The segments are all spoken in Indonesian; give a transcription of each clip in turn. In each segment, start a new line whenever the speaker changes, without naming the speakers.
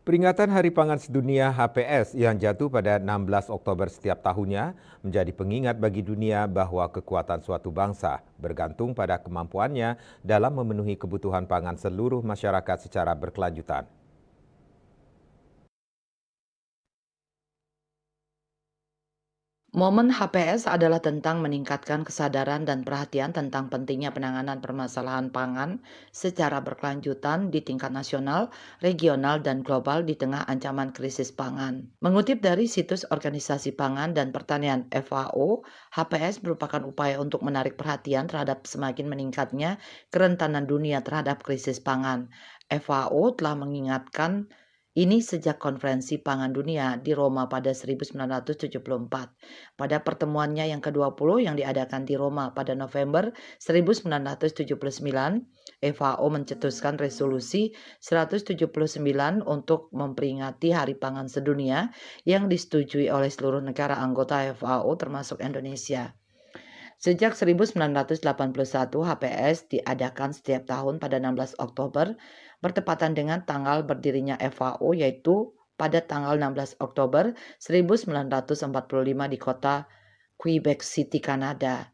Peringatan Hari Pangan Sedunia (HPS) yang jatuh pada 16 Oktober setiap tahunnya menjadi pengingat bagi dunia bahwa kekuatan suatu bangsa bergantung pada kemampuannya dalam memenuhi kebutuhan pangan seluruh masyarakat secara berkelanjutan.
Momen HPS adalah tentang meningkatkan kesadaran dan perhatian tentang pentingnya penanganan permasalahan pangan secara berkelanjutan di tingkat nasional, regional, dan global di tengah ancaman krisis pangan. Mengutip dari situs Organisasi Pangan dan Pertanian FAO, HPS merupakan upaya untuk menarik perhatian terhadap semakin meningkatnya kerentanan dunia terhadap krisis pangan. FAO telah mengingatkan ini sejak Konferensi Pangan Dunia di Roma pada 1974. Pada pertemuannya yang ke-20 yang diadakan di Roma pada November 1979, FAO mencetuskan resolusi 179 untuk memperingati Hari Pangan Sedunia yang disetujui oleh seluruh negara anggota FAO termasuk Indonesia. Sejak 1981, HPS diadakan setiap tahun pada 16 Oktober, bertepatan dengan tanggal berdirinya FAO, yaitu pada tanggal 16 Oktober 1945 di kota Quebec City, Kanada.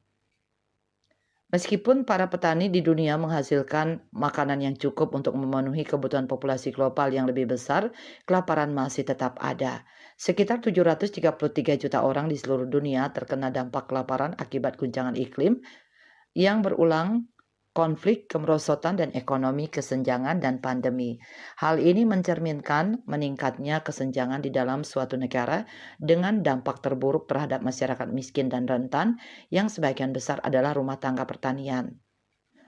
Meskipun para petani di dunia menghasilkan makanan yang cukup untuk memenuhi kebutuhan populasi global yang lebih besar, kelaparan masih tetap ada. Sekitar 733 juta orang di seluruh dunia terkena dampak kelaparan akibat guncangan iklim yang berulang, konflik, kemerosotan, dan ekonomi kesenjangan dan pandemi. Hal ini mencerminkan meningkatnya kesenjangan di dalam suatu negara dengan dampak terburuk terhadap masyarakat miskin dan rentan yang sebagian besar adalah rumah tangga pertanian.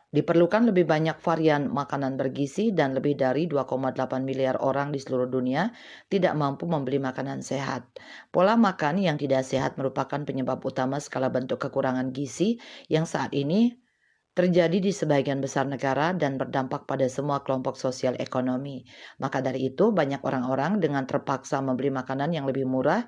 Diperlukan lebih banyak varian makanan bergizi dan lebih dari 2,8 miliar orang di seluruh dunia tidak mampu membeli makanan sehat. Pola makan yang tidak sehat merupakan penyebab utama skala bentuk kekurangan gizi yang saat ini terjadi di sebagian besar negara dan berdampak pada semua kelompok sosial ekonomi. Maka dari itu, banyak orang-orang dengan terpaksa membeli makanan yang lebih murah,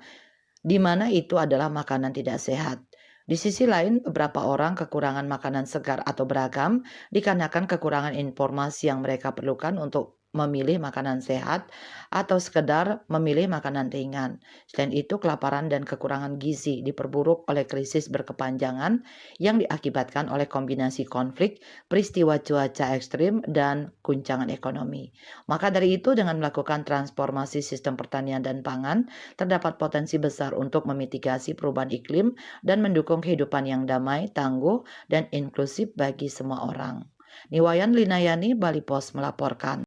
di mana itu adalah makanan tidak sehat. Di sisi lain, beberapa orang kekurangan makanan segar atau beragam dikarenakan kekurangan informasi yang mereka perlukan untuk memilih makanan sehat atau sekedar memilih makanan ringan. Selain itu, kelaparan dan kekurangan gizi diperburuk oleh krisis berkepanjangan yang diakibatkan oleh kombinasi konflik, peristiwa cuaca ekstrim, dan guncangan ekonomi. Maka dari itu, dengan melakukan transformasi sistem pertanian dan pangan, terdapat potensi besar untuk memitigasi perubahan iklim dan mendukung kehidupan yang damai, tangguh, dan inklusif bagi semua orang. Niwayan Linayani, Bali Pos melaporkan.